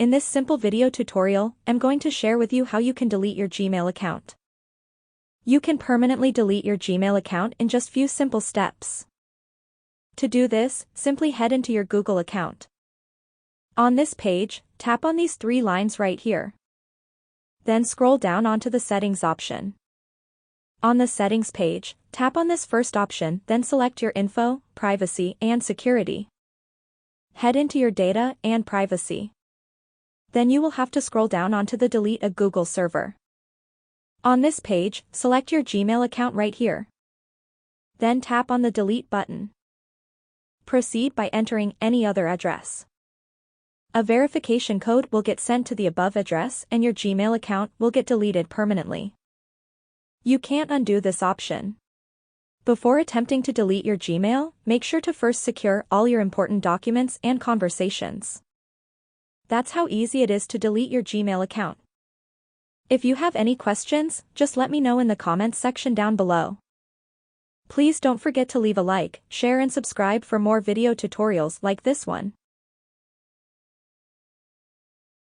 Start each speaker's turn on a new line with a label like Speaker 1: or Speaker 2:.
Speaker 1: In this simple video tutorial, I'm going to share with you how you can delete your Gmail account. You can permanently delete your Gmail account in just few simple steps. To do this, simply head into your Google account. On this page, tap on these three lines right here. Then scroll down onto the Settings option. On the Settings page, tap on this first option, then select your Info, Privacy, and Security. Head into your Data and Privacy. Then you will have to scroll down onto the Delete a Google server. On this page, select your Gmail account right here. Then tap on the Delete button. Proceed by entering any other address. A verification code will get sent to the above address and your Gmail account will get deleted permanently. You can't undo this option. Before attempting to delete your Gmail, make sure to first secure all your important documents and conversations. That's how easy it is to delete your Gmail account. If you have any questions, just let me know in the comments section down below. Please don't forget to leave a like, share and subscribe for more video tutorials like this one.